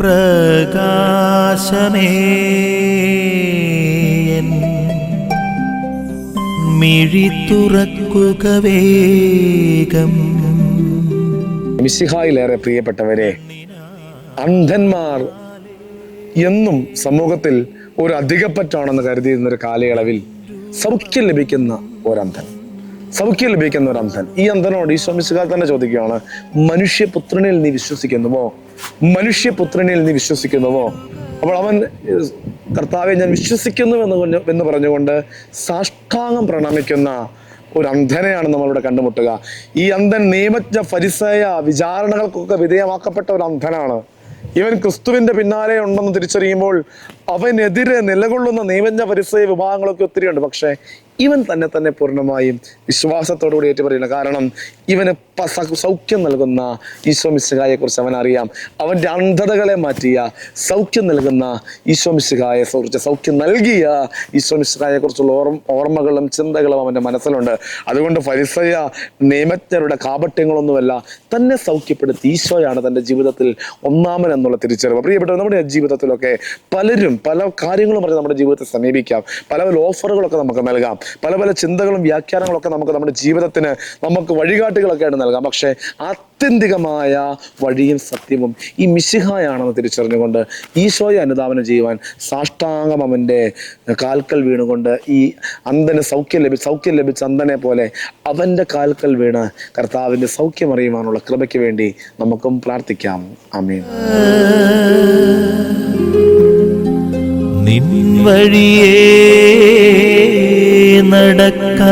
പ്രകാശമേ മിഴി തുറക്കുക വേഗം. മിശിഹായിലേറെ പ്രിയപ്പെട്ടവരെ, അന്ധന്മാർ എന്നും സമൂഹത്തിൽ ഒരു അധികപ്പറ്റാണെന്ന് കരുതിയിരുന്ന ഒരു കാലയളവിൽ സൗഖ്യം ലഭിക്കുന്ന ഒരന്ധൻ. ഈ അന്ധനോട് ഈശോ മിശിഹാ തന്നെ ചോദിക്കുകയാണ്, മനുഷ്യപുത്രനിൽ നീ വിശ്വസിക്കുന്നുവോ? അപ്പോൾ അവൻ, കർത്താവെ ഞാൻ വിശ്വസിക്കുന്നു എന്ന് പറഞ്ഞുകൊണ്ട് സാഷ്ടാംഗം പ്രണമിക്കുന്ന ഒരു അന്ധനെയാണ് നമ്മളിവിടെ കണ്ടുമുട്ടുക. ഈ അന്ധൻ നിയമജ്ഞ ഫരിസേയ വിചാരണകൾക്കൊക്കെ വിധേയമാക്കപ്പെട്ട ഒരു അന്ധനാണ്. ഇവൻ ക്രിസ്തുവിന്റെ പിന്നാലെ ഉണ്ടെന്ന് തിരിച്ചറിയുമ്പോൾ അവനെതിരെ നിലകൊള്ളുന്ന നിയമജ്ഞ ഫരിസേയ വിഭാഗങ്ങളൊക്കെ ഒത്തിരിയുണ്ട്. പക്ഷെ ഇവൻ തന്നെ പൂർണ്ണമായും വിശ്വാസത്തോടുകൂടി ഏറ്റുപറയുന്നു. കാരണം ഇവന് സൗഖ്യം നൽകുന്ന ഈശോ മിശിഹായെ കുറിച്ച് അവൻ അറിയാം. അവൻ്റെ അന്ധതകളെ മാറ്റിയ സൗഖ്യം നൽകുന്ന ഈശോ മിശിഹായെ കുറിച്ച്, സൗഖ്യം നൽകിയ ഈശോ മിശിഹായെ കുറിച്ചുള്ള ഓർമ്മകളും ചിന്തകളും അവൻ്റെ മനസ്സിലുണ്ട്. അതുകൊണ്ട് ഫരിസേയ നിയമജ്ഞരുടെ കാപട്യങ്ങളൊന്നുമല്ല, തന്നെ സൗഖ്യപ്പെടുത്തി ഈശോയാണ് തൻ്റെ ജീവിതത്തിൽ ഒന്നാമൻ എന്നുള്ള തിരിച്ചറിവ്. പ്രിയപ്പെട്ടവർ, നമ്മുടെ ജീവിതത്തിലൊക്കെ പലരും പല കാര്യങ്ങളും പറഞ്ഞ് നമ്മുടെ ജീവിതത്തെ സമീപിക്കാം. പല ഓഫറുകളൊക്കെ നമുക്ക് നൽകാം. പല ചിന്തകളും വ്യാഖ്യാനങ്ങളൊക്കെ നമ്മുടെ ജീവിതത്തിന് നമുക്ക് വഴികാട്ടികളൊക്കെ ആയിട്ട് നൽകാം. പക്ഷെ ആത്യന്തികമായ വഴിയും സത്യവും ഈ മിശിഹായാണെന്ന് തിരിച്ചറിഞ്ഞുകൊണ്ട് ഈശോയെ അനുധാവനം ചെയ്യുവാൻ സാഷ്ടാംഗം അവൻ്റെ കാൽക്കൽ വീണുകൊണ്ട് ഈ അന്ധന് സൗഖ്യം ലഭിച്ച അന്ധനെ പോലെ അവൻ്റെ കാൽക്കൽ വീണ് കർത്താവിൻ്റെ സൗഖ്യം അറിയുവാനുള്ള കൃപയ്ക്ക് വേണ്ടി നമുക്കും പ്രാർത്ഥിക്കാം. ആമേൻ. നിൻ വഴിയേ നടക്ക